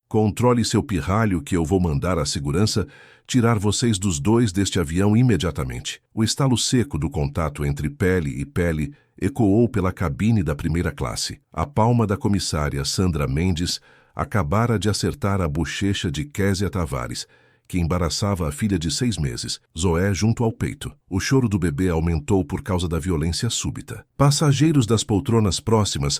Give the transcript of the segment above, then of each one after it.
Controle seu pirralho que eu vou mandar a segurança tirar vocês dos dois deste avião imediatamente. O estalo seco do contato entre pele e pele ecoou pela cabine da primeira classe. A palma da comissária Sandra Mendes acabara de acertar a bochecha de Késia Tavares, que embaraçava a filha de 6 meses, Zoé, junto ao peito. O choro do bebê aumentou por causa da violência súbita. Passageiros das poltronas próximas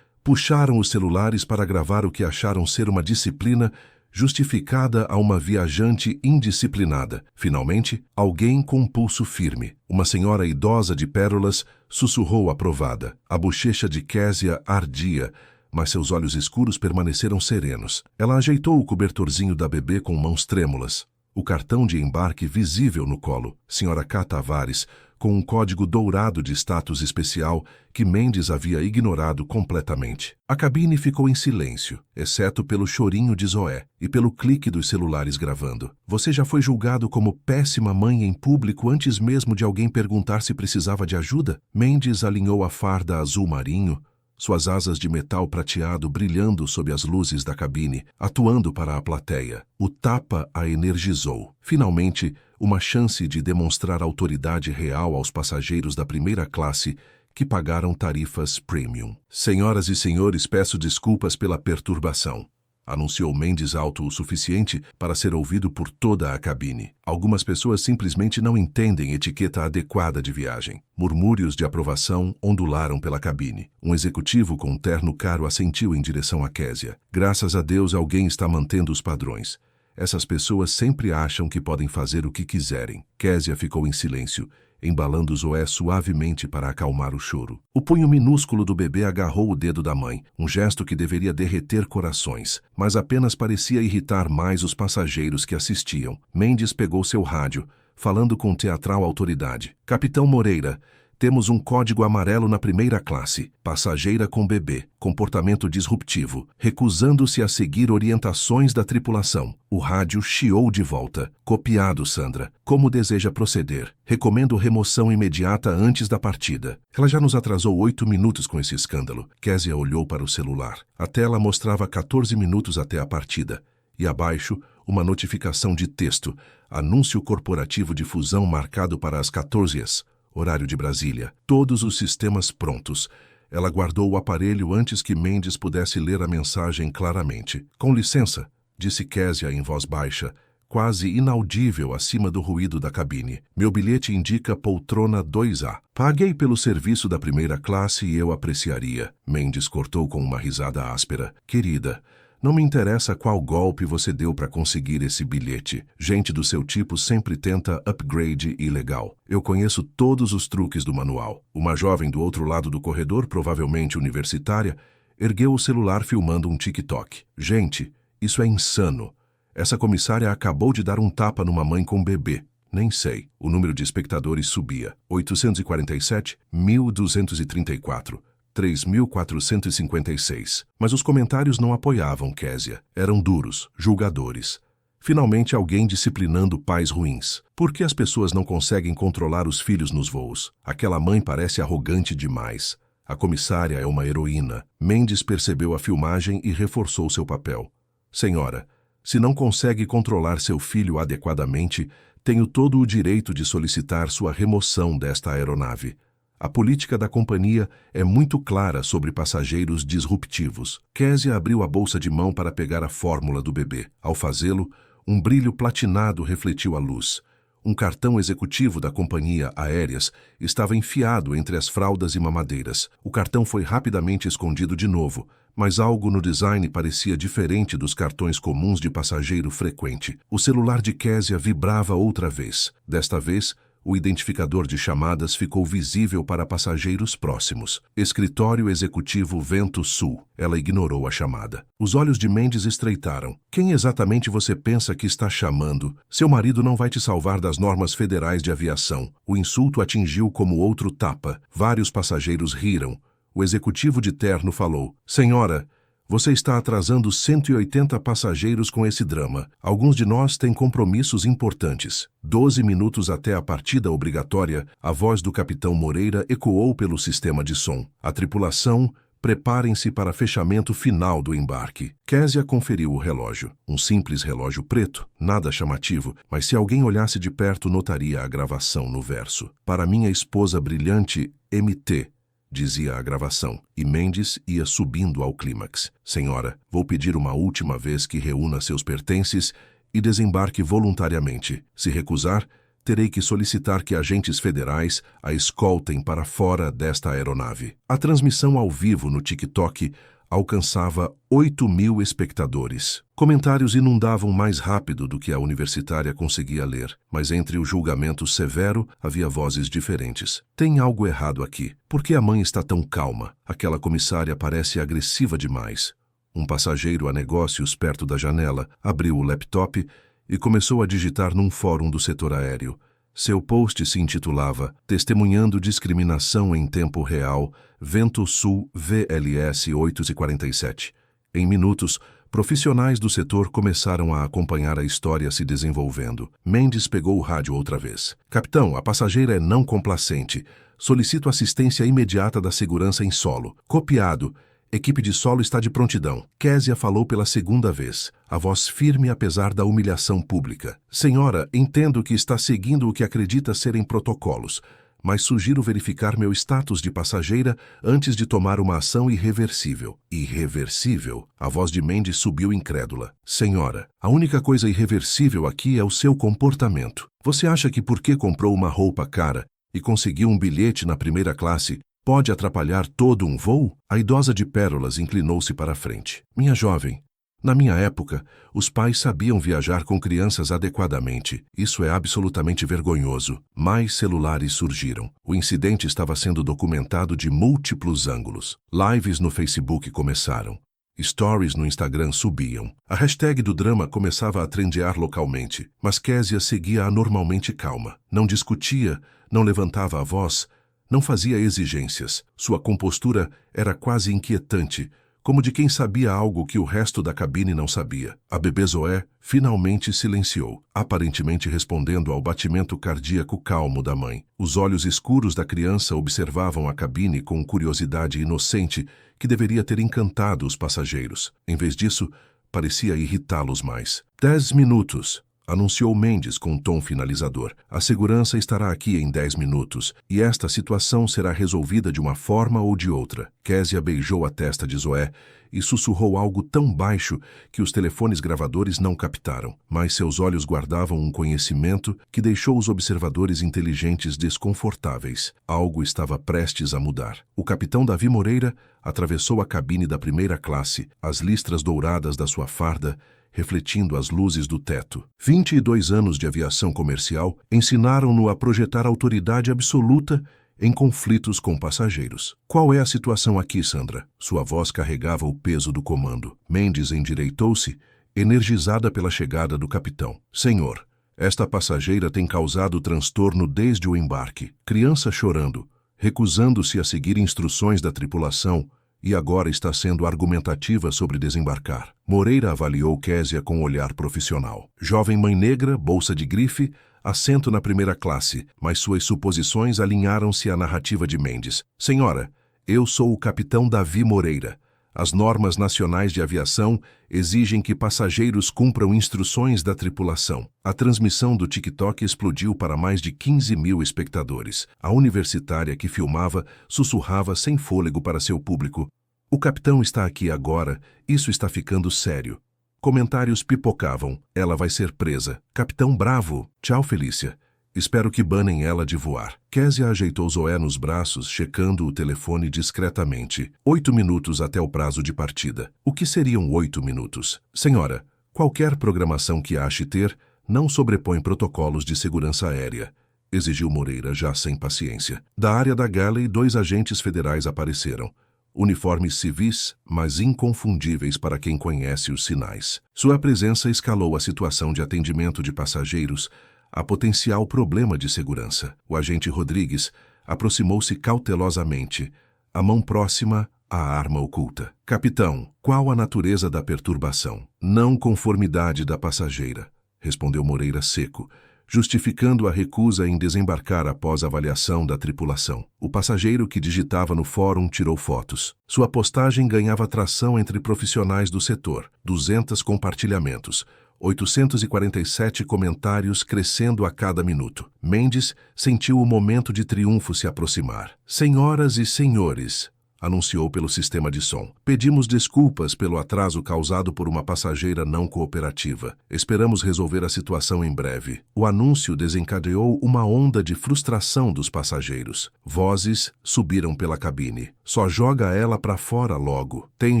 puxaram os celulares para gravar o que acharam ser uma disciplina justificada a uma viajante indisciplinada. Finalmente, alguém com um pulso firme, uma senhora idosa de pérolas, sussurrou aprovada. A bochecha de Késia ardia, mas seus olhos escuros permaneceram serenos. Ela ajeitou o cobertorzinho da bebê com mãos trêmulas. O cartão de embarque visível no colo. Senhora K. Tavares, com um código dourado de status especial que Mendes havia ignorado completamente. A cabine ficou em silêncio, exceto pelo chorinho de Zoé e pelo clique dos celulares gravando. Você já foi julgado como péssima mãe em público antes mesmo de alguém perguntar se precisava de ajuda? Mendes alinhou a farda azul marinho, suas asas de metal prateado brilhando sob as luzes da cabine, atuando para a plateia. O tapa a energizou. Finalmente, uma chance de demonstrar autoridade real aos passageiros da primeira classe que pagaram tarifas premium. Senhoras e senhores, peço desculpas pela perturbação, anunciou Mendes alto o suficiente para ser ouvido por toda a cabine. Algumas pessoas simplesmente não entendem etiqueta adequada de viagem. Murmúrios de aprovação ondularam pela cabine. Um executivo com um terno caro assentiu em direção a Késia. Graças a Deus alguém está mantendo os padrões. Essas pessoas sempre acham que podem fazer o que quiserem. Késia ficou em silêncio, embalando Zoé suavemente para acalmar o choro. O punho minúsculo do bebê agarrou o dedo da mãe, um gesto que deveria derreter corações, mas apenas parecia irritar mais os passageiros que assistiam. Mendes pegou seu rádio, falando com teatral autoridade. Capitão Moreira, temos um código amarelo na primeira classe. Passageira com bebê. Comportamento disruptivo. Recusando-se a seguir orientações da tripulação. O rádio chiou de volta. Copiado, Sandra. Como deseja proceder? Recomendo remoção imediata antes da partida. Ela já nos atrasou 8 minutos com esse escândalo. Késia olhou para o celular. A tela mostrava 14 minutos até a partida. E abaixo, uma notificação de texto. Anúncio corporativo de fusão marcado para as 14h. Horário de Brasília. Todos os sistemas prontos. Ela guardou o aparelho antes que Mendes pudesse ler a mensagem claramente. Com licença, disse Késia em voz baixa, quase inaudível acima do ruído da cabine. Meu bilhete indica poltrona 2A. Paguei pelo serviço da primeira classe e eu apreciaria. Mendes cortou com uma risada áspera. Querida, não me interessa qual golpe você deu para conseguir esse bilhete. Gente do seu tipo sempre tenta upgrade ilegal. Eu conheço todos os truques do manual. Uma jovem do outro lado do corredor, provavelmente universitária, ergueu o celular filmando um TikTok. Gente, isso é insano. Essa comissária acabou de dar um tapa numa mãe com bebê. Nem sei. O número de espectadores subia. 847, 1.234. 3.456. Mas os comentários não apoiavam Késia. Eram duros, julgadores. Finalmente alguém disciplinando pais ruins. Por que as pessoas não conseguem controlar os filhos nos voos? Aquela mãe parece arrogante demais. A comissária é uma heroína. Mendes percebeu a filmagem e reforçou seu papel. Senhora, se não consegue controlar seu filho adequadamente, tenho todo o direito de solicitar sua remoção desta aeronave. A política da companhia é muito clara sobre passageiros disruptivos. Késia abriu a bolsa de mão para pegar a fórmula do bebê. Ao fazê-lo, um brilho platinado refletiu a luz. Um cartão executivo da companhia Aéreas estava enfiado entre as fraldas e mamadeiras. O cartão foi rapidamente escondido de novo, mas algo no design parecia diferente dos cartões comuns de passageiro frequente. O celular de Késia vibrava outra vez. Desta vez, o identificador de chamadas ficou visível para passageiros próximos. Escritório Executivo Vento Sul. Ela ignorou a chamada. Os olhos de Mendes estreitaram. Quem exatamente você pensa que está chamando? Seu marido não vai te salvar das normas federais de aviação. O insulto atingiu como outro tapa. Vários passageiros riram. O executivo de terno falou: Senhora, você está atrasando 180 passageiros com esse drama. Alguns de nós têm compromissos importantes. 12 minutos até a partida obrigatória, a voz do capitão Moreira ecoou pelo sistema de som. A tripulação Preparem-se para fechamento final do embarque. Késia conferiu o relógio. Um simples relógio preto, nada chamativo, mas se alguém olhasse de perto notaria a gravação no verso. Para minha esposa brilhante, MT, dizia a gravação, e Mendes ia subindo ao clímax. Senhora, vou pedir uma última vez que reúna seus pertences e desembarque voluntariamente. Se recusar, terei que solicitar que agentes federais a escoltem para fora desta aeronave. A transmissão ao vivo no TikTok alcançava 8.000 espectadores. Comentários inundavam mais rápido do que a universitária conseguia ler, mas entre o julgamento severo havia vozes diferentes. Tem algo errado aqui. Por que a mãe está tão calma? Aquela comissária parece agressiva demais. Um passageiro a negócios perto da janela abriu o laptop e começou a digitar num fórum do setor aéreo. Seu post se intitulava Testemunhando Discriminação em Tempo Real, Vento Sul VLS 847. Em minutos, profissionais do setor começaram a acompanhar a história se desenvolvendo. Mendes pegou o rádio outra vez. Capitão, a passageira é não complacente. Solicito assistência imediata da segurança em solo. Copiado. Equipe de solo está de prontidão. Késia falou pela segunda vez, a voz firme apesar da humilhação pública. Senhora, entendo que está seguindo o que acredita serem protocolos, mas sugiro verificar meu status de passageira antes de tomar uma ação irreversível. Irreversível? A voz de Mendes subiu incrédula. Senhora, a única coisa irreversível aqui é o seu comportamento. Você acha que porque comprou uma roupa cara e conseguiu um bilhete na primeira classe, pode atrapalhar todo um voo? A idosa de pérolas inclinou-se para a frente. Minha jovem, na minha época, os pais sabiam viajar com crianças adequadamente. Isso é absolutamente vergonhoso. Mais celulares surgiram. O incidente estava sendo documentado de múltiplos ângulos. Lives no Facebook começaram. Stories no Instagram subiam. A hashtag do drama começava a trendear localmente, mas Késia seguia anormalmente calma. Não discutia, não levantava a voz, não fazia exigências. Sua compostura era quase inquietante, como de quem sabia algo que o resto da cabine não sabia. A bebê Zoé finalmente silenciou, aparentemente respondendo ao batimento cardíaco calmo da mãe. Os olhos escuros da criança observavam a cabine com curiosidade inocente que deveria ter encantado os passageiros. Em vez disso, parecia irritá-los mais. 10 minutos. Anunciou Mendes com um tom finalizador. A segurança estará aqui em 10 minutos, e esta situação será resolvida de uma forma ou de outra. Késia beijou a testa de Zoé e sussurrou algo tão baixo que os telefones gravadores não captaram, mas seus olhos guardavam um conhecimento que deixou os observadores inteligentes desconfortáveis. Algo estava prestes a mudar. O capitão Davi Moreira atravessou a cabine da primeira classe, as listras douradas da sua farda refletindo as luzes do teto. 22 anos de aviação comercial ensinaram-no a projetar autoridade absoluta em conflitos com passageiros. Qual é a situação aqui, Sandra? Sua voz carregava o peso do comando. Mendes endireitou-se, energizada pela chegada do capitão. Senhor, esta passageira tem causado transtorno desde o embarque. Criança chorando, recusando-se a seguir instruções da tripulação, e agora está sendo argumentativa sobre desembarcar. Moreira avaliou Késia com um olhar profissional. Jovem mãe negra, bolsa de grife, assento na primeira classe, mas suas suposições alinharam-se à narrativa de Mendes. Senhora, eu sou o capitão Davi Moreira. As normas nacionais de aviação exigem que passageiros cumpram instruções da tripulação. A transmissão do TikTok explodiu para mais de 15.000 espectadores. A universitária que filmava sussurrava sem fôlego para seu público. O capitão está aqui agora, isso está ficando sério. Comentários pipocavam. Ela vai ser presa. Capitão bravo. Tchau, Felícia. Espero que banem ela de voar. Késia ajeitou Zoé nos braços, checando o telefone discretamente. 8 minutos até o prazo de partida. O que seriam 8 minutos? Senhora, qualquer programação que ache ter não sobrepõe protocolos de segurança aérea, exigiu Moreira, já sem paciência. Da área da Galley, 2 agentes federais apareceram. Uniformes civis, mas inconfundíveis para quem conhece os sinais. Sua presença escalou a situação de atendimento de passageiros a potencial problema de segurança. O agente Rodrigues aproximou-se cautelosamente, a mão próxima à arma oculta. Capitão, qual a natureza da perturbação? Não conformidade da passageira, respondeu Moreira seco, justificando a recusa em desembarcar após a avaliação da tripulação. O passageiro que digitava no fórum tirou fotos. Sua postagem ganhava tração entre profissionais do setor. 200 compartilhamentos. 847 comentários crescendo a cada minuto. Mendes sentiu o momento de triunfo se aproximar. Senhoras e senhores, anunciou pelo sistema de som. Pedimos desculpas pelo atraso causado por uma passageira não cooperativa. Esperamos resolver a situação em breve. O anúncio desencadeou uma onda de frustração dos passageiros. Vozes subiram pela cabine. Só joga ela pra fora logo. Tem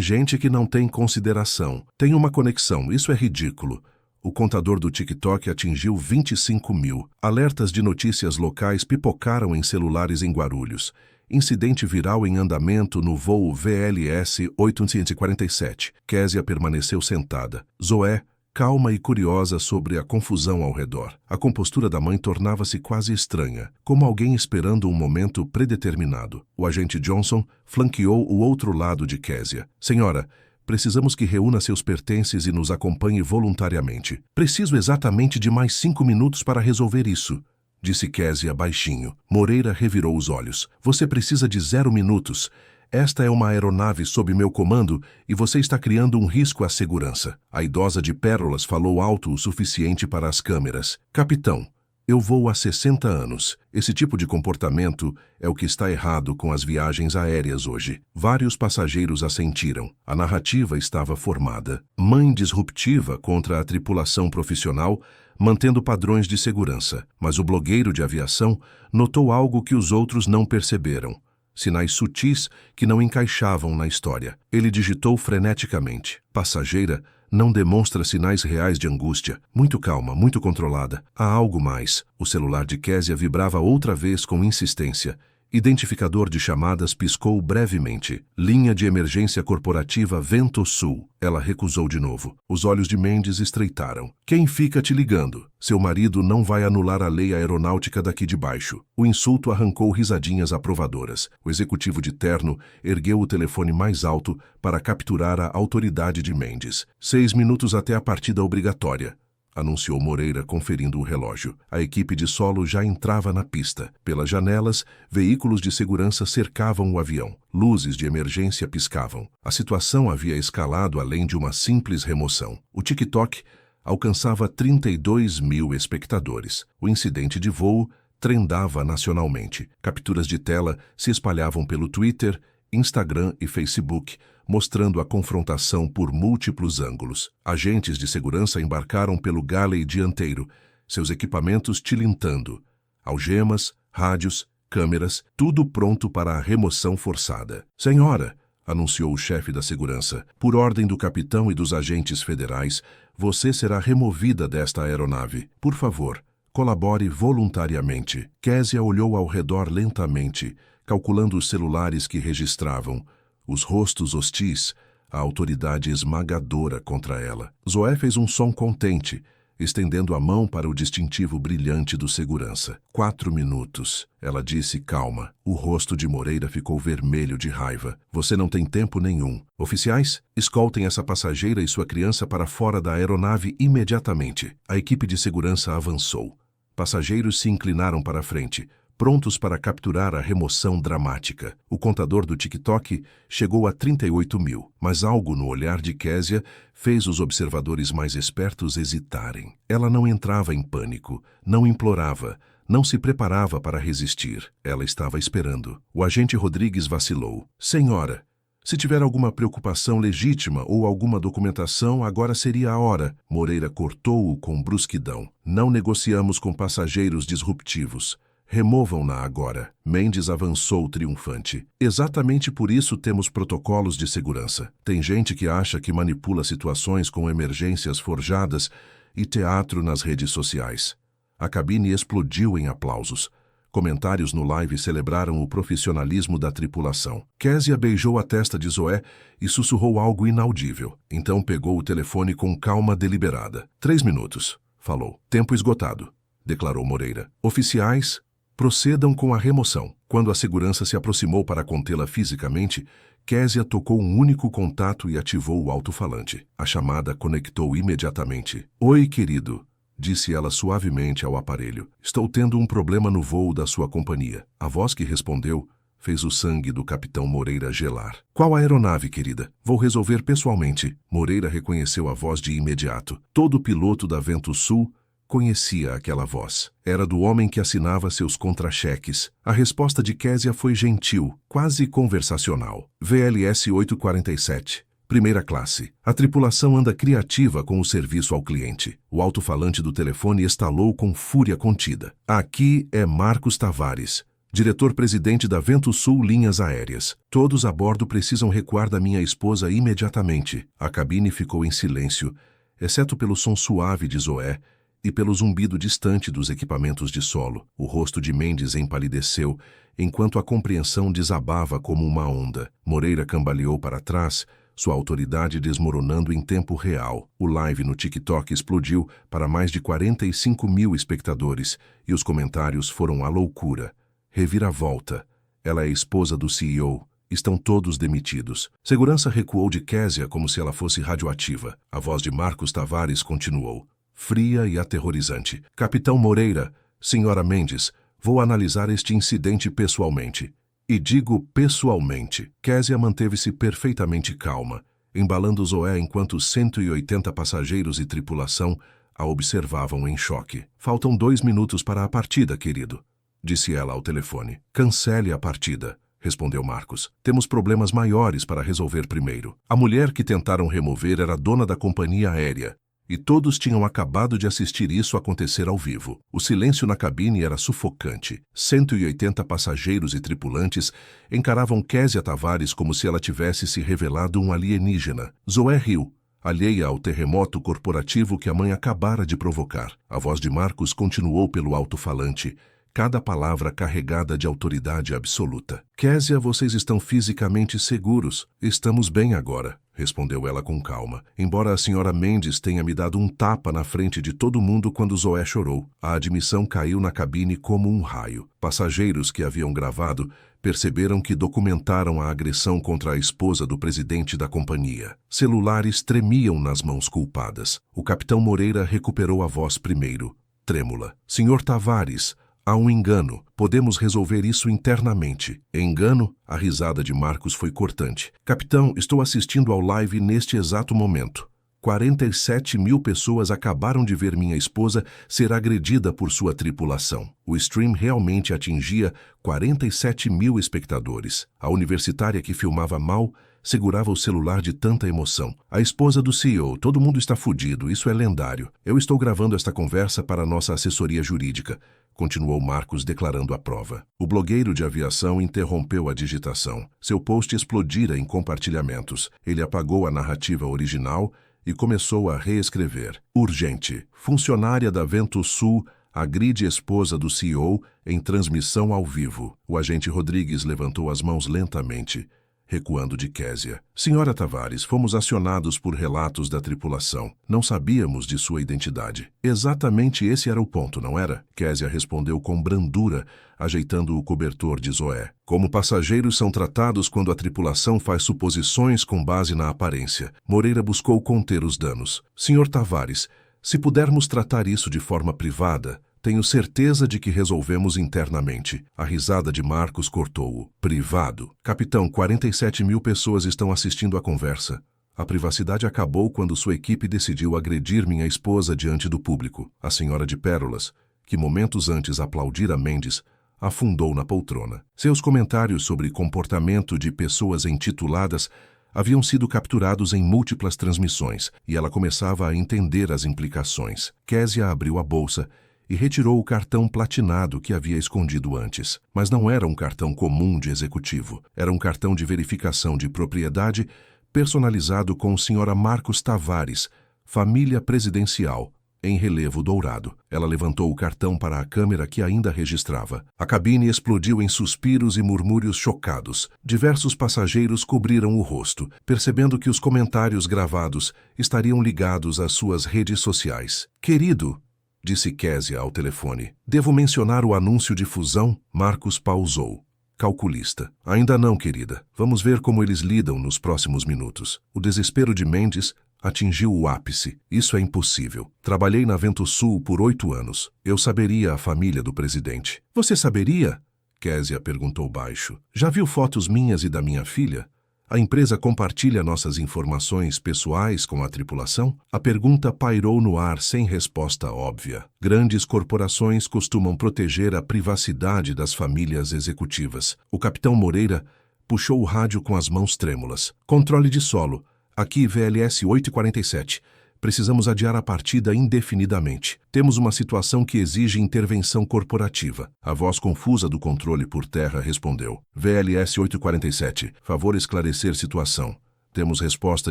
gente que não tem consideração. Tem uma conexão, isso é ridículo. O contador do TikTok atingiu 25 mil. Alertas de notícias locais pipocaram em celulares em Guarulhos. Incidente viral em andamento no voo VLS 847. Késia permaneceu sentada. Zoé, calma e curiosa sobre a confusão ao redor. A compostura da mãe tornava-se quase estranha, como alguém esperando um momento predeterminado. O agente Johnson flanqueou o outro lado de Késia. Senhora, precisamos que reúna seus pertences e nos acompanhe voluntariamente. Preciso exatamente de mais 5 minutos para resolver isso, disse Késia baixinho. Moreira revirou os olhos. Você precisa de 0 minutos. Esta é uma aeronave sob meu comando e você está criando um risco à segurança. A idosa de pérolas falou alto o suficiente para as câmeras. Capitão, eu voo há 60 anos. Esse tipo de comportamento é o que está errado com as viagens aéreas hoje. Vários passageiros assentiram. A narrativa estava formada. Mãe disruptiva contra a tripulação profissional, mantendo padrões de segurança. Mas o blogueiro de aviação notou algo que os outros não perceberam. Sinais sutis que não encaixavam na história. Ele digitou freneticamente. Passageira não demonstra sinais reais de angústia. Muito calma, muito controlada. Há algo mais. O celular de Késia vibrava outra vez com insistência. Identificador de chamadas piscou brevemente. Linha de emergência corporativa Vento Sul. Ela recusou de novo. Os olhos de Mendes estreitaram. Quem fica te ligando? Seu marido não vai anular a lei aeronáutica daqui de baixo. O insulto arrancou risadinhas aprovadoras. O executivo de terno ergueu o telefone mais alto para capturar a autoridade de Mendes. 6 minutos até a partida obrigatória, anunciou Moreira conferindo o relógio. A equipe de solo já entrava na pista. Pelas janelas, veículos de segurança cercavam o avião. Luzes de emergência piscavam. A situação havia escalado além de uma simples remoção. O TikTok alcançava 32 mil espectadores. O incidente de voo trendava nacionalmente. Capturas de tela se espalhavam pelo Twitter, Instagram e Facebook, mostrando a confrontação por múltiplos ângulos. Agentes de segurança embarcaram pelo galley dianteiro, seus equipamentos tilintando. Algemas, rádios, câmeras, tudo pronto para a remoção forçada. Senhora, anunciou o chefe da segurança, por ordem do capitão e dos agentes federais, você será removida desta aeronave. Por favor, colabore voluntariamente. Késia olhou ao redor lentamente, calculando os celulares que registravam. Os rostos hostis, a autoridade esmagadora contra ela. Zoé fez um som contente, estendendo a mão para o distintivo brilhante do segurança. 4 minutos, ela disse calma. O rosto de Moreira ficou vermelho de raiva. Você não tem tempo nenhum. Oficiais, escoltem essa passageira e sua criança para fora da aeronave imediatamente. A equipe de segurança avançou. Passageiros se inclinaram para a frente, prontos para capturar a remoção dramática. O contador do TikTok chegou a 38 mil, mas algo no olhar de Késia fez os observadores mais espertos hesitarem. Ela não entrava em pânico, não implorava, não se preparava para resistir. Ela estava esperando. O agente Rodrigues vacilou. Senhora, se tiver alguma preocupação legítima ou alguma documentação, agora seria a hora. Moreira cortou-o com brusquidão. Não negociamos com passageiros disruptivos. Removam-na agora. Mendes avançou triunfante. Exatamente por isso temos protocolos de segurança. Tem gente que acha que manipula situações com emergências forjadas e teatro nas redes sociais. A cabine explodiu em aplausos. Comentários no live celebraram o profissionalismo da tripulação. Késia beijou a testa de Zoé e sussurrou algo inaudível. Então pegou o telefone com calma deliberada. 3 minutos, falou. Tempo esgotado, declarou Moreira. Oficiais, procedam com a remoção. Quando a segurança se aproximou para contê-la fisicamente, Késia tocou um único contato e ativou o alto-falante. A chamada conectou imediatamente. Oi, querido. disse ela suavemente ao aparelho. Estou tendo um problema no voo da sua companhia. A voz que respondeu fez o sangue do capitão Moreira gelar. Qual aeronave, querida? Vou resolver pessoalmente. Moreira reconheceu a voz de imediato. Todo piloto da Vento Sul conhecia aquela voz. Era do homem que assinava seus contra-cheques. A resposta de Késia foi gentil, quase conversacional. VLS 847. Primeira classe. A tripulação anda criativa com o serviço ao cliente. O alto-falante do telefone estalou com fúria contida. Aqui é Marcos Tavares, diretor-presidente da Vento Sul Linhas Aéreas. Todos a bordo precisam recuar da minha esposa imediatamente. A cabine ficou em silêncio, exceto pelo som suave de Zoé e pelo zumbido distante dos equipamentos de solo. O rosto de Mendes empalideceu, enquanto a compreensão desabava como uma onda. Moreira cambaleou para trás, sua autoridade desmoronando em tempo real. O live no TikTok explodiu para mais de 45 mil espectadores e os comentários foram a loucura. Reviravolta. Ela é esposa do CEO. Estão todos demitidos. Segurança recuou de Késia como se ela fosse radioativa. A voz de Marcos Tavares continuou, fria e aterrorizante. Capitão Moreira, senhora Mendes, vou analisar este incidente pessoalmente. E digo pessoalmente. Késia manteve-se perfeitamente calma, embalando Zoé enquanto 180 passageiros e tripulação a observavam em choque. Faltam 2 minutos para a partida, querido, disse ela ao telefone. Cancele a partida, respondeu Marcos. Temos problemas maiores para resolver primeiro. A mulher que tentaram remover era dona da companhia aérea, e todos tinham acabado de assistir isso acontecer ao vivo. O silêncio na cabine era sufocante. 180 passageiros e tripulantes encaravam Késia Tavares como se ela tivesse se revelado um alienígena. Zoé riu, alheia ao terremoto corporativo que a mãe acabara de provocar. A voz de Marcos continuou pelo alto-falante, cada palavra carregada de autoridade absoluta. Késia, vocês estão fisicamente seguros. Estamos bem agora, respondeu ela com calma. Embora a senhora Mendes tenha me dado um tapa na frente de todo mundo quando Zoé chorou, a admissão caiu na cabine como um raio. Passageiros que haviam gravado perceberam que documentaram a agressão contra a esposa do presidente da companhia. Celulares tremiam nas mãos culpadas. O capitão Moreira recuperou a voz primeiro, trêmula. Senhor Tavares, há um engano. Podemos resolver isso internamente. Engano? A risada de Marcos foi cortante. Capitão, estou assistindo ao live neste exato momento. 47 mil pessoas acabaram de ver minha esposa ser agredida por sua tripulação. O stream realmente atingia 47 mil espectadores. A universitária que filmava mal segurava o celular de tanta emoção. A esposa do CEO, todo mundo está fudido, isso é lendário. Eu estou gravando esta conversa para a nossa assessoria jurídica, continuou Marcos declarando a prova. O blogueiro de aviação interrompeu a digitação. Seu post explodira em compartilhamentos. Ele apagou a narrativa original e começou a reescrever. Urgente. Funcionária da Vento Sul agride esposa do CEO em transmissão ao vivo. O agente Rodrigues levantou as mãos lentamente, recuando de Késia. Senhora Tavares, fomos acionados por relatos da tripulação. Não sabíamos de sua identidade. Exatamente esse era o ponto, não era? Késia respondeu com brandura, ajeitando o cobertor de Zoé. Como passageiros são tratados quando a tripulação faz suposições com base na aparência. Moreira buscou conter os danos. Senhor Tavares, se pudermos tratar isso de forma privada, tenho certeza de que resolvemos internamente. A risada de Marcos cortou-o. Privado. Capitão, 47 mil pessoas estão assistindo à conversa. A privacidade acabou quando sua equipe decidiu agredir minha esposa diante do público. A senhora de Pérolas, que momentos antes aplaudira Mendes, afundou na poltrona. Seus comentários sobre comportamento de pessoas intituladas haviam sido capturados em múltiplas transmissões, e ela começava a entender as implicações. Késia abriu a bolsa e retirou o cartão platinado que havia escondido antes. Mas não era um cartão comum de executivo. Era um cartão de verificação de propriedade personalizado com a senhora Marcos Tavares, família presidencial, em relevo dourado. Ela levantou o cartão para a câmera que ainda registrava. A cabine explodiu em suspiros e murmúrios chocados. Diversos passageiros cobriram o rosto, percebendo que os comentários gravados estariam ligados às suas redes sociais. Querido, disse Késia ao telefone. Devo mencionar o anúncio de fusão? Marcos pausou. Calculista. Ainda não, querida. Vamos ver como eles lidam nos próximos minutos. O desespero de Mendes atingiu o ápice. Isso é impossível. Trabalhei na VentoSul por 8 anos. Eu saberia a família do presidente. Você saberia? Kezia perguntou baixo. Já viu fotos minhas e da minha filha? A empresa compartilha nossas informações pessoais com a tripulação? A pergunta pairou no ar sem resposta óbvia. Grandes corporações costumam proteger a privacidade das famílias executivas. O capitão Moreira puxou o rádio com as mãos trêmulas. Controle de solo. Aqui VLS 847. Precisamos adiar a partida indefinidamente. Temos uma situação que exige intervenção corporativa. A voz confusa do controle por terra respondeu. VLS 847. Favor esclarecer situação. Temos resposta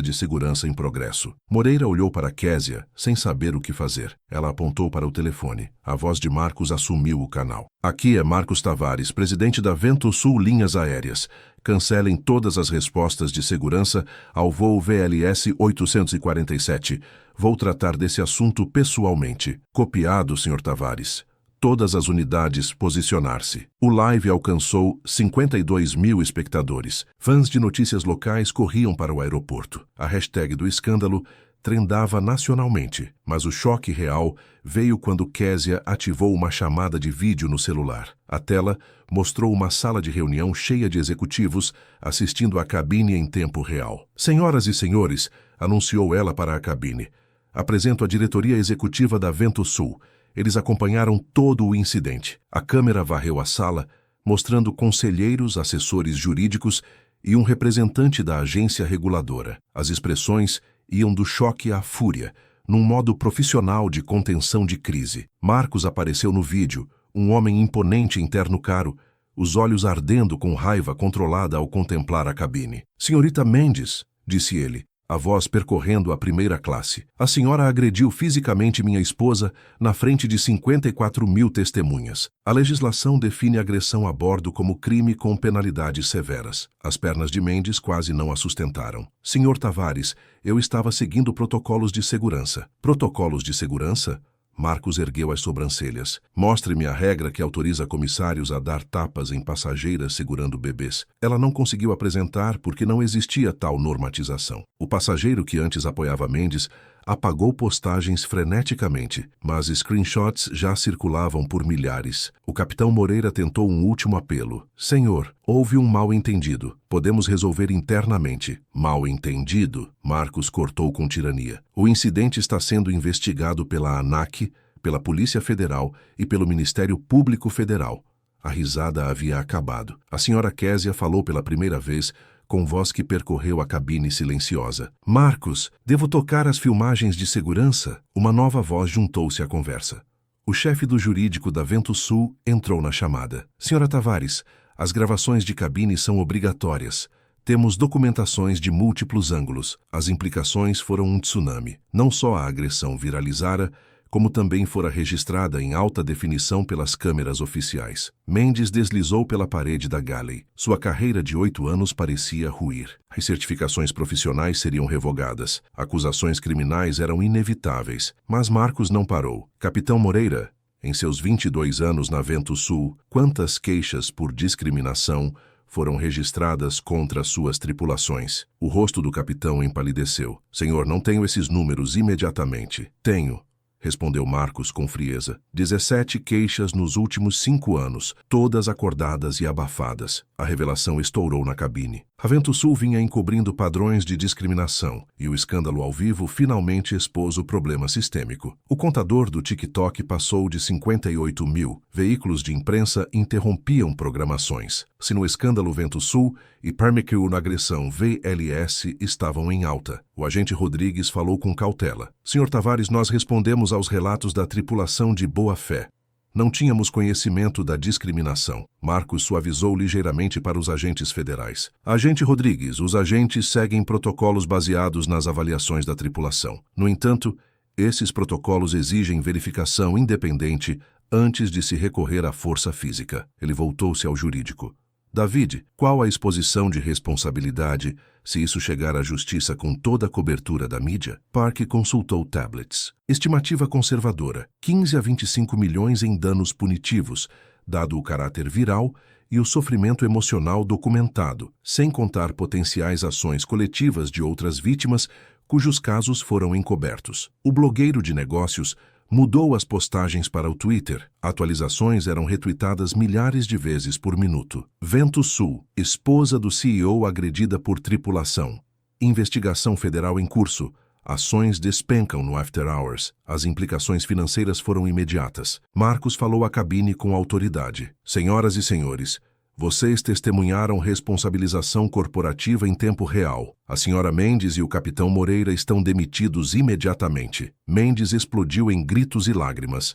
de segurança em progresso. Moreira olhou para Kezia, sem saber o que fazer. Ela apontou para o telefone. A voz de Marcos assumiu o canal. Aqui é Marcos Tavares, presidente da VentoSul Linhas Aéreas. Cancelem todas as respostas de segurança ao voo VLS 847. Vou tratar desse assunto pessoalmente. Copiado, Sr. Tavares. Todas as unidades posicionar-se. O live alcançou 52 mil espectadores. Fãs de notícias locais corriam para o aeroporto. A hashtag do escândalo trendava nacionalmente, mas o choque real veio quando Kezia ativou uma chamada de vídeo no celular. A tela mostrou uma sala de reunião cheia de executivos assistindo à cabine em tempo real. Senhoras e senhores, anunciou ela para a cabine. Apresento a diretoria executiva da VentoSul. Eles acompanharam todo o incidente. A câmera varreu a sala, mostrando conselheiros, assessores jurídicos e um representante da agência reguladora. As expressões iam do choque à fúria, num modo profissional de contenção de crise. Marcos apareceu no vídeo, um homem imponente em terno caro, os olhos ardendo com raiva controlada ao contemplar a cabine. Senhorita Mendes, disse ele, a voz percorrendo a primeira classe. A senhora agrediu fisicamente minha esposa na frente de 54 mil testemunhas. A legislação define agressão a bordo como crime com penalidades severas. As pernas de Mendes quase não a sustentaram. Senhor Tavares, eu estava seguindo protocolos de segurança. Protocolos de segurança? Marcos ergueu as sobrancelhas. Mostre-me a regra que autoriza comissários a dar tapas em passageiras segurando bebês. Ela não conseguiu apresentar porque não existia tal normatização. O passageiro que antes apoiava Mendes apagou postagens freneticamente, mas screenshots já circulavam por milhares. O capitão Moreira tentou um último apelo. Senhor, houve um mal-entendido. Podemos resolver internamente. Mal-entendido? Marcos cortou com tirania. O incidente está sendo investigado pela ANAC, pela Polícia Federal e pelo Ministério Público Federal. A risada havia acabado. A senhora Kezia falou pela primeira vez, com voz que percorreu a cabine silenciosa. Marcos, devo tocar as filmagens de segurança? Uma nova voz juntou-se à conversa. O chefe do jurídico da VentoSul entrou na chamada. Senhora Tavares, as gravações de cabine são obrigatórias. Temos documentações de múltiplos ângulos. As implicações foram um tsunami. Não só a agressão viralizara, como também fora registrada em alta definição pelas câmeras oficiais. Mendes deslizou pela parede da galley. Sua carreira de 8 anos parecia ruir. As certificações profissionais seriam revogadas. Acusações criminais eram inevitáveis. Mas Marcos não parou. Capitão Moreira, em seus 22 anos na VentoSul, quantas queixas por discriminação foram registradas contra suas tripulações? O rosto do capitão empalideceu. Senhor, não tenho esses números imediatamente. Tenho, respondeu Marcos com frieza. 17 queixas nos últimos 5 anos, todas acordadas e abafadas. A revelação estourou na cabine. A VentoSul vinha encobrindo padrões de discriminação, e o escândalo ao vivo finalmente expôs o problema sistêmico. O contador do TikTok passou de 58 mil. Veículos de imprensa interrompiam programações. Se no escândalo VentoSul e Permikill na agressão VLS estavam em alta. O agente Rodrigues falou com cautela. Senhor Tavares, nós respondemos aos relatos da tripulação de boa fé. Não tínhamos conhecimento da discriminação. Marcos suavizou ligeiramente para os agentes federais. Agente Rodrigues, os agentes seguem protocolos baseados nas avaliações da tripulação. No entanto, esses protocolos exigem verificação independente antes de se recorrer à força física. Ele voltou-se ao jurídico. David, qual a exposição de responsabilidade se isso chegar à justiça com toda a cobertura da mídia? Park consultou tablets. Estimativa conservadora, 15 a 25 milhões em danos punitivos, dado o caráter viral e o sofrimento emocional documentado, sem contar potenciais ações coletivas de outras vítimas cujos casos foram encobertos. O blogueiro de negócios mudou as postagens para o Twitter. Atualizações eram retuitadas milhares de vezes por minuto. Vento Sul, esposa do CEO agredida por tripulação. Investigação federal em curso. Ações despencam no After Hours. As implicações financeiras foram imediatas. Marcos falou à cabine com autoridade. Senhoras e senhores, vocês testemunharam responsabilização corporativa em tempo real. A senhora Mendes e o capitão Moreira estão demitidos imediatamente. Mendes explodiu em gritos e lágrimas.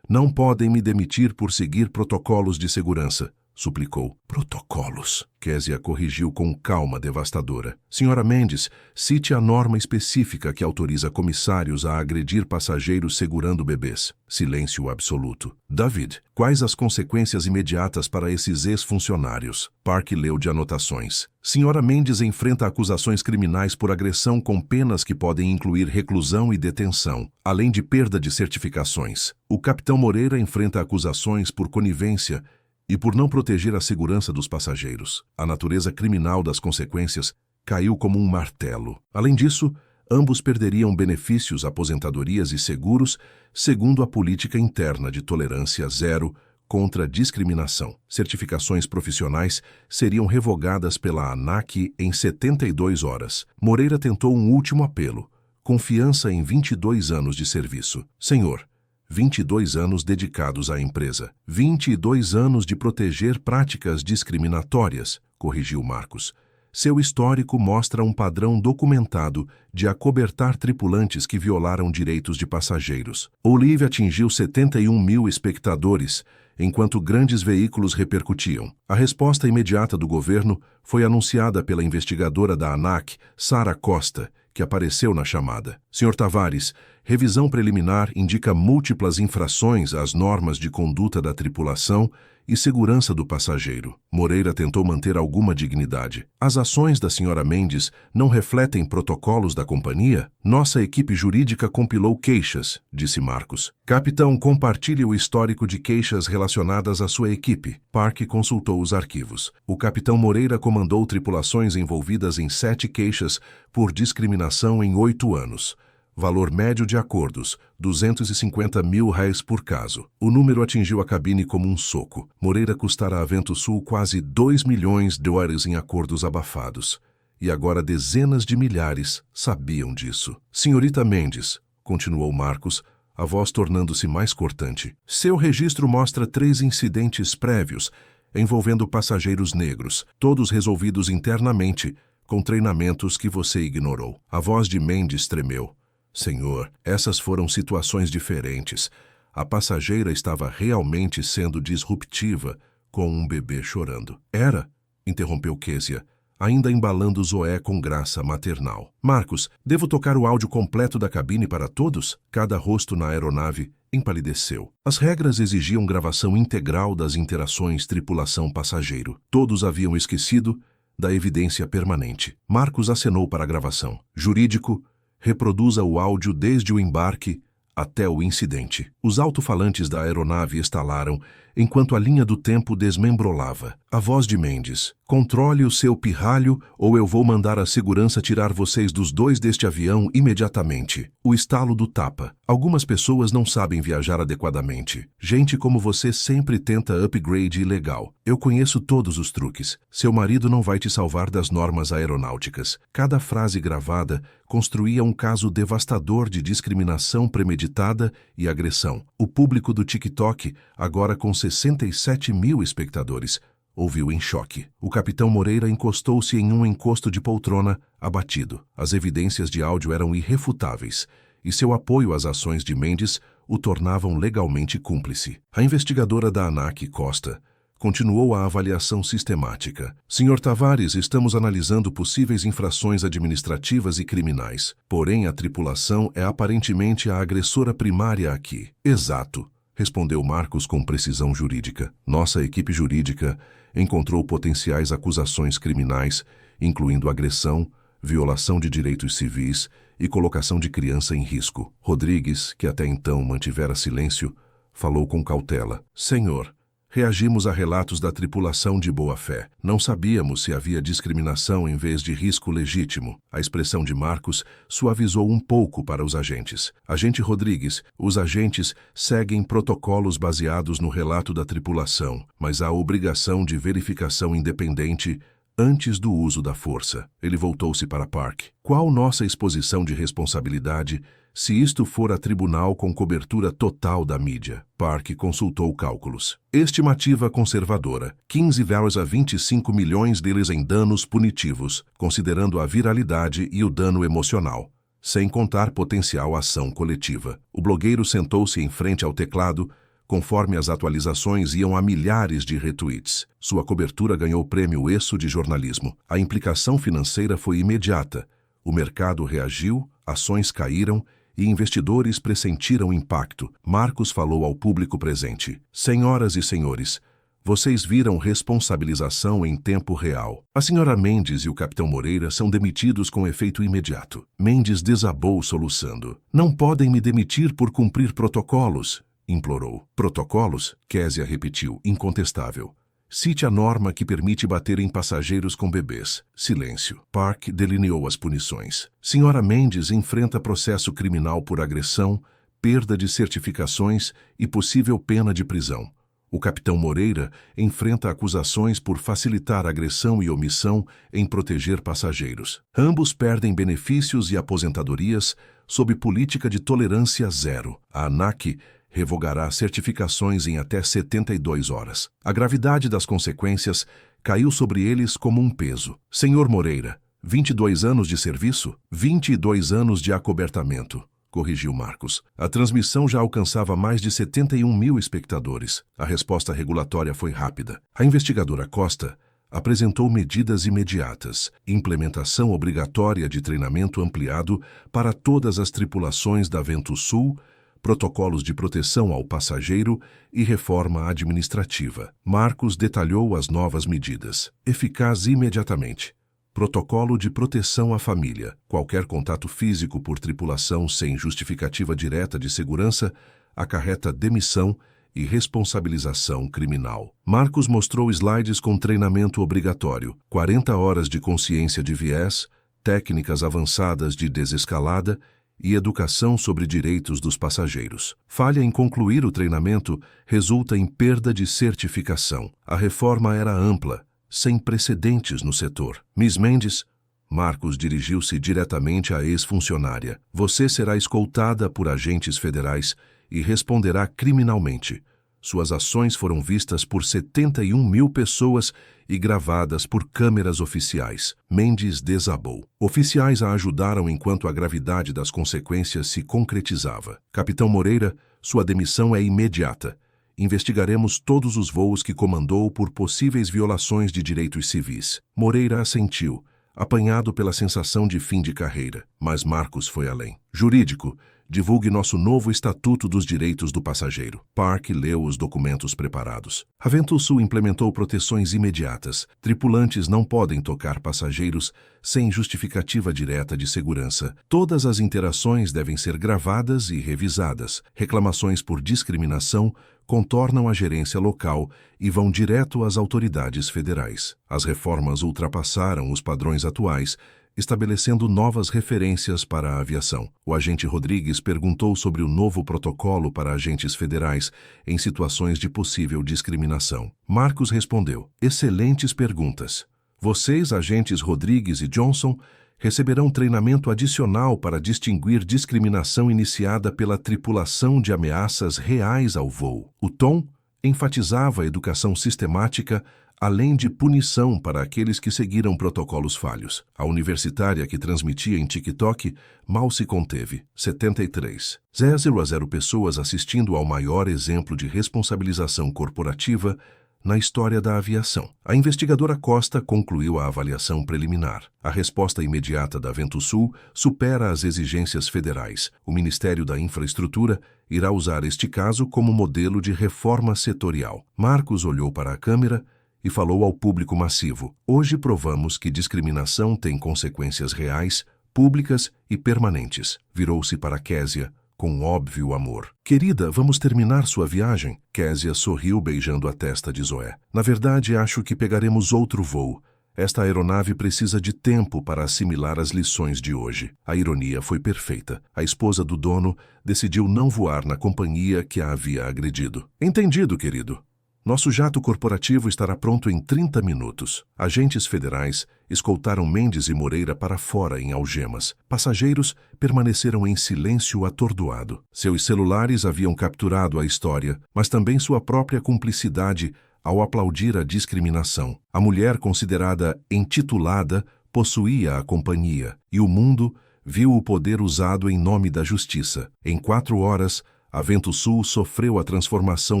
Não podem me demitir por seguir protocolos de segurança, suplicou. Protocolos? Késia corrigiu com calma devastadora. Senhora Mendes, cite a norma específica que autoriza comissários a agredir passageiros segurando bebês. Silêncio absoluto. David, quais as consequências imediatas para esses ex-funcionários? Park leu de anotações. Senhora Mendes enfrenta acusações criminais por agressão com penas que podem incluir reclusão e detenção, além de perda de certificações. O capitão Moreira enfrenta acusações por conivência e por não proteger a segurança dos passageiros. A natureza criminal das consequências caiu como um martelo. Além disso, ambos perderiam benefícios, aposentadorias e seguros, segundo a política interna de tolerância zero contra a discriminação. Certificações profissionais seriam revogadas pela ANAC em 72 horas. Moreira tentou um último apelo: confiança em 22 anos de serviço. Senhor, 22 anos dedicados à empresa. 22 anos de proteger práticas discriminatórias, corrigiu Marcos. Seu histórico mostra um padrão documentado de acobertar tripulantes que violaram direitos de passageiros. O live atingiu 71 mil espectadores, enquanto grandes veículos repercutiam. A resposta imediata do governo foi anunciada pela investigadora da ANAC, Sara Costa, que apareceu na chamada. Sr. Tavares, revisão preliminar indica múltiplas infrações às normas de conduta da tripulação e segurança do passageiro. Moreira tentou manter alguma dignidade. As ações da Sra. Mendes não refletem protocolos da companhia? Nossa equipe jurídica compilou queixas, disse Marcos. Capitão, compartilhe o histórico de queixas relacionadas à sua equipe. Park consultou os arquivos. O capitão Moreira comandou tripulações envolvidas em 7 queixas por discriminação em 8 anos. Valor médio de acordos, R$250 mil por caso. O número atingiu a cabine como um soco. Moreira custará a Vento Sul quase $2 milhões em acordos abafados. E agora dezenas de milhares sabiam disso. Senhorita Mendes, continuou Marcos, a voz tornando-se mais cortante. Seu registro mostra 3 incidentes prévios envolvendo passageiros negros, todos resolvidos internamente, com treinamentos que você ignorou. A voz de Mendes tremeu. Senhor, essas foram situações diferentes. A passageira estava realmente sendo disruptiva, com um bebê chorando. Era, interrompeu Késia, ainda embalando Zoé com graça maternal. Marcos, devo tocar o áudio completo da cabine para todos? Cada rosto na aeronave empalideceu. As regras exigiam gravação integral das interações tripulação-passageiro. Todos haviam esquecido da evidência permanente. Marcos acenou para a gravação. Jurídico, reproduza o áudio desde o embarque até o incidente. Os alto-falantes da aeronave estalaram enquanto a linha do tempo desmembrolava. A voz de Mendes. Controle o seu pirralho ou eu vou mandar a segurança tirar vocês dos 2 deste avião imediatamente. O estalo do tapa. Algumas pessoas não sabem viajar adequadamente. Gente como você sempre tenta upgrade ilegal. Eu conheço todos os truques. Seu marido não vai te salvar das normas aeronáuticas. Cada frase gravada construía um caso devastador de discriminação premeditada e agressão. O público do TikTok, agora com 67 mil espectadores, ouviu em choque. O capitão Moreira encostou-se em um encosto de poltrona, abatido. As evidências de áudio eram irrefutáveis, e seu apoio às ações de Mendes o tornavam legalmente cúmplice. A investigadora da ANAC, Costa, continuou a avaliação sistemática. Sr. Tavares, estamos analisando possíveis infrações administrativas e criminais. Porém, a tripulação é aparentemente a agressora primária aqui. Exato, respondeu Marcos com precisão jurídica. Nossa equipe jurídica encontrou potenciais acusações criminais, incluindo agressão, violação de direitos civis e colocação de criança em risco. Rodrigues, que até então mantivera silêncio, falou com cautela. Senhor, Reagimos a relatos da tripulação de boa-fé. Não sabíamos se havia discriminação em vez de risco legítimo. A expressão de Marcos suavizou um pouco para os agentes. Agente Rodrigues, os agentes seguem protocolos baseados no relato da tripulação, mas há obrigação de verificação independente antes do uso da força. Ele voltou-se para Park. Qual nossa exposição de responsabilidade se isto for a tribunal com cobertura total da mídia? Park consultou cálculos. Estimativa conservadora. 15 varas a 25 milhões deles em danos punitivos, considerando a viralidade e o dano emocional, sem contar potencial ação coletiva. O blogueiro sentou-se em frente ao teclado. Conforme as atualizações iam a milhares de retweets, sua cobertura ganhou o prêmio ESSO de jornalismo. A implicação financeira foi imediata. O mercado reagiu, ações caíram e investidores pressentiram impacto. Marcos falou ao público presente. Senhoras e senhores, vocês viram responsabilização em tempo real. A senhora Mendes e o capitão Moreira são demitidos com efeito imediato. Mendes desabou soluçando. Não podem me demitir por cumprir protocolos, implorou. Protocolos? Késia repetiu, incontestável. Cite a norma que permite bater em passageiros com bebês. Silêncio. Park delineou as punições. Senhora Mendes enfrenta processo criminal por agressão, perda de certificações e possível pena de prisão. O capitão Moreira enfrenta acusações por facilitar agressão e omissão em proteger passageiros. Ambos perdem benefícios e aposentadorias sob política de tolerância zero. A ANAC revogará certificações em até 72 horas. A gravidade das consequências caiu sobre eles como um peso. Senhor Moreira, 22 anos de serviço? 22 anos de acobertamento, corrigiu Marcos. A transmissão já alcançava mais de 71 mil espectadores. A resposta regulatória foi rápida. A investigadora Costa apresentou medidas imediatas, implementação obrigatória de treinamento ampliado para todas as tripulações da Vento Sul, protocolos de proteção ao passageiro e reforma administrativa. Marcos detalhou as novas medidas. Eficaz imediatamente. Protocolo de proteção à família. Qualquer contato físico por tripulação sem justificativa direta de segurança acarreta demissão e responsabilização criminal. Marcos mostrou slides com treinamento obrigatório, 40 horas de consciência de viés, técnicas avançadas de desescalada e educação sobre direitos dos passageiros. Falha em concluir o treinamento resulta em perda de certificação. A reforma era ampla, sem precedentes no setor. Miss Mendes, Marcos dirigiu-se diretamente à ex-funcionária. Você será escoltada por agentes federais e responderá criminalmente. Suas ações foram vistas por 71 mil pessoas e gravadas por câmeras oficiais. Mendes desabou. Oficiais a ajudaram enquanto a gravidade das consequências se concretizava. Capitão Moreira, sua demissão é imediata. Investigaremos todos os voos que comandou por possíveis violações de direitos civis. Moreira assentiu, apanhado pela sensação de fim de carreira. Mas Marcos foi além. Jurídico, divulgue nosso novo Estatuto dos Direitos do Passageiro. Park leu os documentos preparados. A Vento Sul implementou proteções imediatas. Tripulantes não podem tocar passageiros sem justificativa direta de segurança. Todas as interações devem ser gravadas e revisadas. Reclamações por discriminação contornam a gerência local e vão direto às autoridades federais. As reformas ultrapassaram os padrões atuais, estabelecendo novas referências para a aviação. O agente Rodrigues perguntou sobre o novo protocolo para agentes federais em situações de possível discriminação. Marcos respondeu: excelentes perguntas. Vocês, agentes Rodrigues e Johnson, receberão treinamento adicional para distinguir discriminação iniciada pela tripulação de ameaças reais ao voo. O tom enfatizava a educação sistemática, além de punição para aqueles que seguiram protocolos falhos. A universitária que transmitia em TikTok mal se conteve. 73. 0 pessoas assistindo ao maior exemplo de responsabilização corporativa na história da aviação. A investigadora Costa concluiu a avaliação preliminar. A resposta imediata da Vento Sul supera as exigências federais. O Ministério da Infraestrutura irá usar este caso como modelo de reforma setorial. Marcos olhou para a câmera e falou ao público massivo: hoje provamos que discriminação tem consequências reais, públicas e permanentes. Virou-se para Késia, com óbvio amor. Querida, vamos terminar sua viagem? Késia sorriu beijando a testa de Zoé. Na verdade, acho que pegaremos outro voo. Esta aeronave precisa de tempo para assimilar as lições de hoje. A ironia foi perfeita. A esposa do dono decidiu não voar na companhia que a havia agredido. Entendido, querido. Nosso jato corporativo estará pronto em 30 minutos. Agentes federais escoltaram Mendes e Moreira para fora em algemas. Passageiros permaneceram em silêncio atordoado. Seus celulares haviam capturado a história, mas também sua própria cumplicidade ao aplaudir a discriminação. A mulher considerada intitulada possuía a companhia, e o mundo viu o poder usado em nome da justiça. Em 4 horas, a VentoSul sofreu a transformação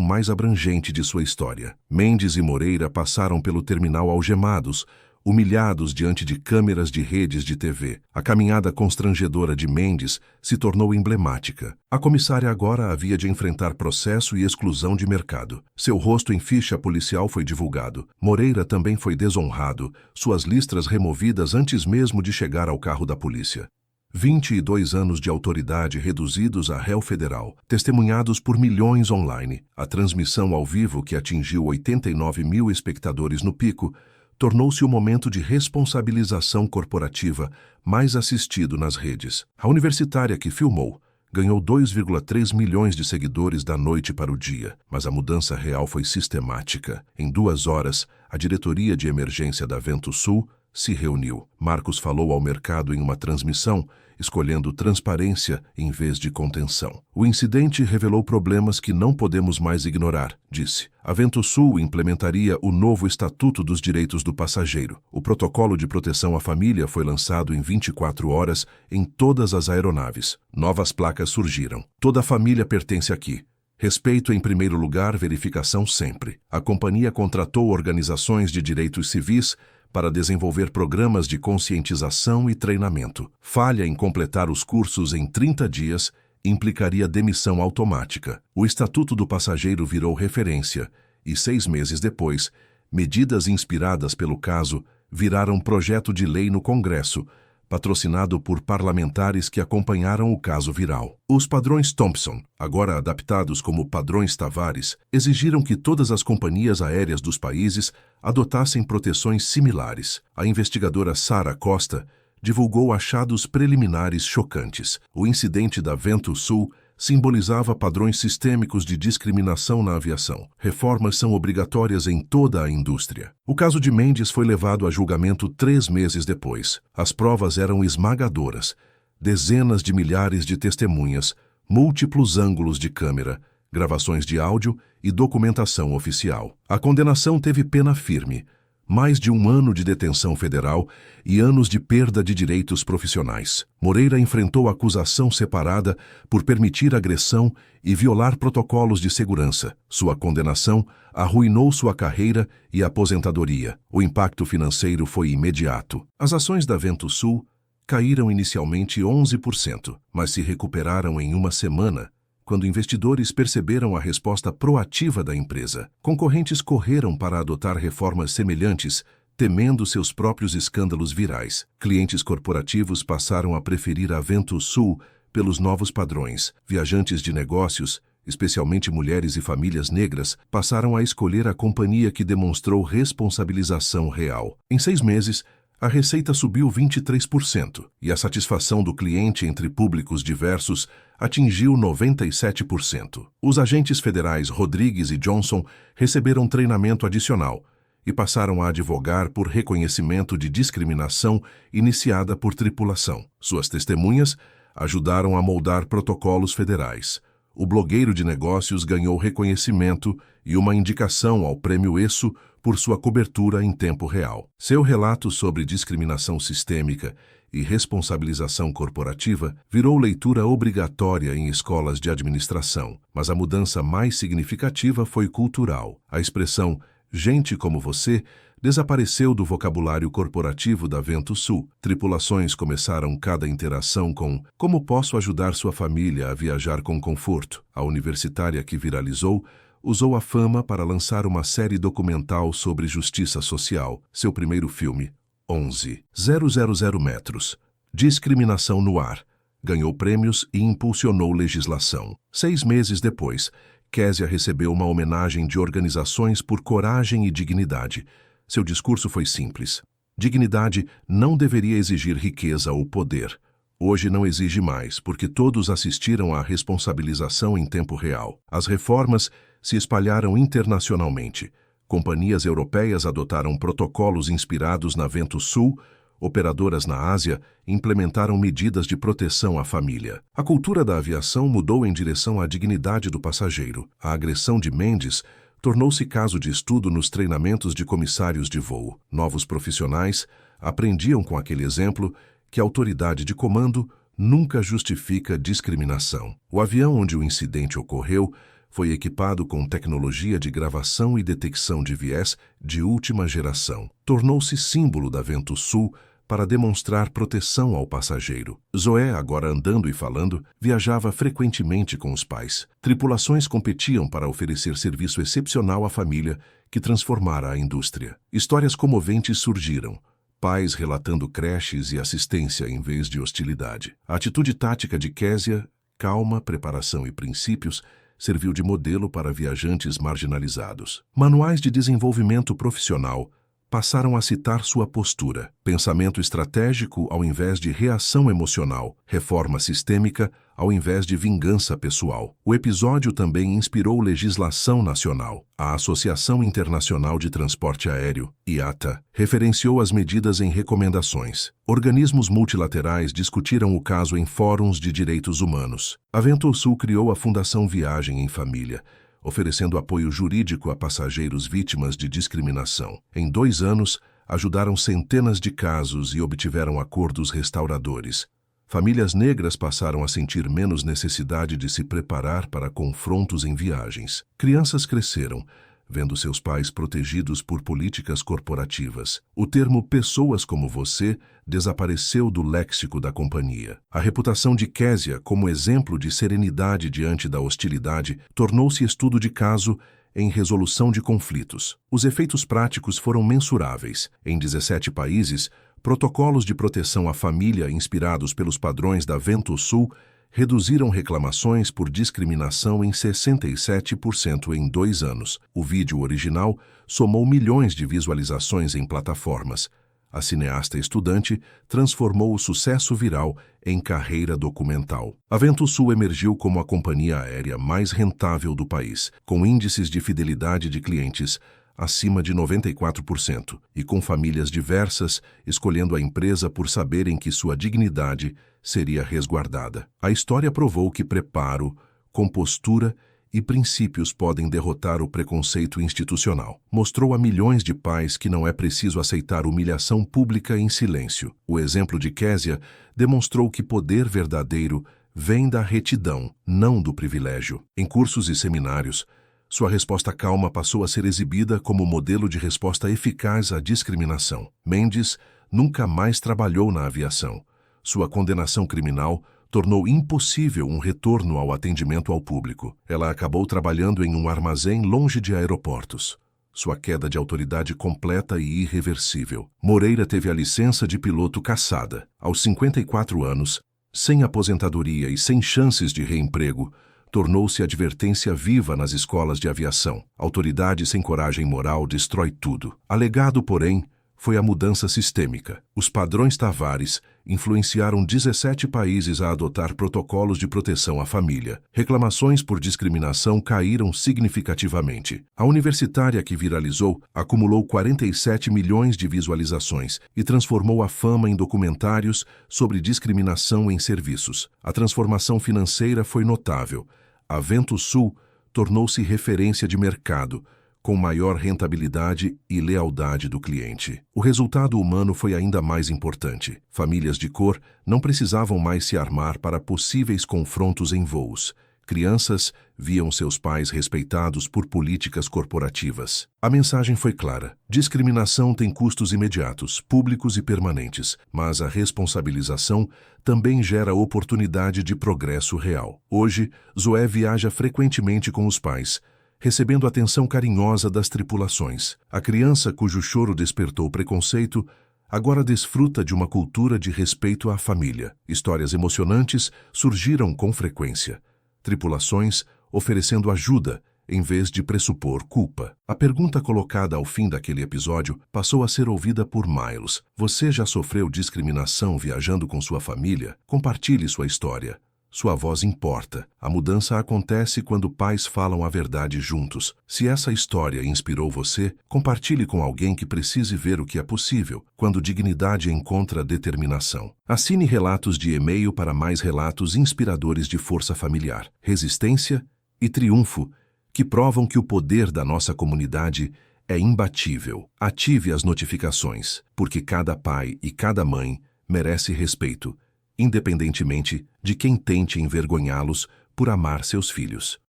mais abrangente de sua história. Mendes e Moreira passaram pelo terminal algemados, humilhados diante de câmeras de redes de TV. A caminhada constrangedora de Mendes se tornou emblemática. A comissária agora havia de enfrentar processo e exclusão de mercado. Seu rosto em ficha policial foi divulgado. Moreira também foi desonrado, suas listras removidas antes mesmo de chegar ao carro da polícia. 22 anos de autoridade reduzidos a réu federal, testemunhados por milhões online. A transmissão ao vivo, que atingiu 89 mil espectadores no pico, tornou-se o momento de responsabilização corporativa mais assistido nas redes. A universitária que filmou ganhou 2,3 milhões de seguidores da noite para o dia, mas a mudança real foi sistemática. Em 2 horas, a diretoria de emergência da VentoSul se reuniu. Marcos falou ao mercado em uma transmissão, escolhendo transparência em vez de contenção. O incidente revelou problemas que não podemos mais ignorar, disse. A VentoSul implementaria o novo Estatuto dos Direitos do Passageiro. O protocolo de proteção à família foi lançado em 24 horas em todas as aeronaves. Novas placas surgiram. Toda a família pertence aqui. Respeito em primeiro lugar, verificação sempre. A companhia contratou organizações de direitos civis para desenvolver programas de conscientização e treinamento. Falha em completar os cursos em 30 dias implicaria demissão automática. O Estatuto do Passageiro virou referência e, 6 meses depois, medidas inspiradas pelo caso viraram projeto de lei no Congresso, patrocinado por parlamentares que acompanharam o caso viral. Os padrões Thompson, agora adaptados como padrões Tavares, exigiram que todas as companhias aéreas dos países adotassem proteções similares. A investigadora Sara Costa divulgou achados preliminares chocantes. O incidente da VentoSul simbolizava padrões sistêmicos de discriminação na aviação. Reformas são obrigatórias em toda a indústria. O caso de Mendes foi levado a julgamento 3 meses depois. As provas eram esmagadoras. Dezenas de milhares de testemunhas, múltiplos ângulos de câmera, gravações de áudio e documentação oficial. A condenação teve pena firme. Mais de 1 ano de detenção federal e anos de perda de direitos profissionais. Moreira enfrentou acusação separada por permitir agressão e violar protocolos de segurança. Sua condenação arruinou sua carreira e aposentadoria. O impacto financeiro foi imediato. As ações da VentoSul caíram inicialmente 11%, mas se recuperaram em 1 semana, quando investidores perceberam a resposta proativa da empresa. Concorrentes correram para adotar reformas semelhantes, temendo seus próprios escândalos virais. Clientes corporativos passaram a preferir a VentoSul pelos novos padrões. Viajantes de negócios, especialmente mulheres e famílias negras, passaram a escolher a companhia que demonstrou responsabilização real. Em 6 meses, a receita subiu 23% e a satisfação do cliente entre públicos diversos atingiu 97%. Os agentes federais Rodrigues e Johnson receberam treinamento adicional e passaram a advogar por reconhecimento de discriminação iniciada por tripulação. Suas testemunhas ajudaram a moldar protocolos federais. O blogueiro de negócios ganhou reconhecimento e uma indicação ao Prêmio ESSO por sua cobertura em tempo real. Seu relato sobre discriminação sistêmica e responsabilização corporativa virou leitura obrigatória em escolas de administração, mas a mudança mais significativa foi cultural. A expressão "gente como você" desapareceu do vocabulário corporativo da VentoSul. Tripulações começaram cada interação com "como posso ajudar sua família a viajar com conforto?". A universitária que viralizou usou a fama para lançar uma série documental sobre justiça social. Seu primeiro filme, 11,000 metros. Discriminação no ar, ganhou prêmios e impulsionou legislação. 6 meses depois, Késia recebeu uma homenagem de organizações por coragem e dignidade. Seu discurso foi simples. Dignidade não deveria exigir riqueza ou poder. Hoje não exige mais, porque todos assistiram à responsabilização em tempo real. As reformas se espalharam internacionalmente. Companhias europeias adotaram protocolos inspirados na Ventosul, operadoras na Ásia implementaram medidas de proteção à família. A cultura da aviação mudou em direção à dignidade do passageiro. A agressão de Mendes tornou-se caso de estudo nos treinamentos de comissários de voo. Novos profissionais aprendiam com aquele exemplo que a autoridade de comando nunca justifica discriminação. O avião onde o incidente ocorreu foi equipado com tecnologia de gravação e detecção de viés de última geração. Tornou-se símbolo da Ventosul para demonstrar proteção ao passageiro. Zoé, agora andando e falando, viajava frequentemente com os pais. Tripulações competiam para oferecer serviço excepcional à família que transformara a indústria. Histórias comoventes surgiram. Pais relatando creches e assistência em vez de hostilidade. A atitude tática de Késia, calma, preparação e princípios, serviu de modelo para viajantes marginalizados. Manuais de desenvolvimento profissional passaram a citar sua postura, pensamento estratégico ao invés de reação emocional, reforma sistêmica ao invés de vingança pessoal. O episódio também inspirou legislação nacional. A Associação Internacional de Transporte Aéreo, IATA, referenciou as medidas em recomendações. Organismos multilaterais discutiram o caso em fóruns de direitos humanos. A Ventosul criou a Fundação Viagem em Família, oferecendo apoio jurídico a passageiros vítimas de discriminação. Em 2 anos, ajudaram centenas de casos e obtiveram acordos restauradores. Famílias negras passaram a sentir menos necessidade de se preparar para confrontos em viagens. Crianças cresceram, vendo seus pais protegidos por políticas corporativas. O termo pessoas como você desapareceu do léxico da companhia. A reputação de Késia como exemplo de serenidade diante da hostilidade tornou-se estudo de caso em resolução de conflitos. Os efeitos práticos foram mensuráveis. Em 17 países, protocolos de proteção à família inspirados pelos padrões da Ventosul reduziram reclamações por discriminação em 67% em 2 anos. O vídeo original somou milhões de visualizações em plataformas. A cineasta estudante transformou o sucesso viral em carreira documental. A Ventosul emergiu como a companhia aérea mais rentável do país, com índices de fidelidade de clientes acima de 94%, e com famílias diversas escolhendo a empresa por saberem que sua dignidade seria resguardada. A história provou que preparo, compostura e princípios podem derrotar o preconceito institucional. Mostrou a milhões de pais que não é preciso aceitar humilhação pública em silêncio. O exemplo de Késia demonstrou que poder verdadeiro vem da retidão, não do privilégio. Em cursos e seminários, sua resposta calma passou a ser exibida como modelo de resposta eficaz à discriminação. Mendes nunca mais trabalhou na aviação. Sua condenação criminal tornou impossível um retorno ao atendimento ao público. Ela acabou trabalhando em um armazém longe de aeroportos. Sua queda de autoridade completa e irreversível. Moreira teve a licença de piloto cassada. Aos 54 anos, sem aposentadoria e sem chances de reemprego, tornou-se advertência viva nas escolas de aviação. Autoridade sem coragem moral destrói tudo. Alegado, porém, foi a mudança sistêmica. Os padrões Tavares influenciaram 17 países a adotar protocolos de proteção à família. Reclamações por discriminação caíram significativamente. A universitária que viralizou acumulou 47 milhões de visualizações e transformou a fama em documentários sobre discriminação em serviços. A transformação financeira foi notável. A Ventosul tornou-se referência de mercado, com maior rentabilidade e lealdade do cliente. O resultado humano foi ainda mais importante. Famílias de cor não precisavam mais se armar para possíveis confrontos em voos. Crianças viam seus pais respeitados por políticas corporativas. A mensagem foi clara. Discriminação tem custos imediatos, públicos e permanentes, mas a responsabilização também gera oportunidade de progresso real. Hoje, Zoé viaja frequentemente com os pais, recebendo atenção carinhosa das tripulações. A criança cujo choro despertou preconceito Agora desfruta de uma cultura de respeito à família. Histórias emocionantes surgiram com frequência. Tripulações oferecendo ajuda em vez de pressupor culpa. A pergunta colocada ao fim daquele episódio passou a ser ouvida por Miles. Você já sofreu discriminação viajando com sua família? Compartilhe sua história. Sua voz importa. A mudança acontece quando pais falam a verdade juntos. Se essa história inspirou você, compartilhe com alguém que precise ver o que é possível, quando dignidade encontra determinação. Assine relatos de e-mail para mais relatos inspiradores de força familiar, resistência e triunfo, que provam que o poder da nossa comunidade é imbatível. Ative as notificações, porque cada pai e cada mãe merece respeito, independentemente de quem tente envergonhá-los por amar seus filhos.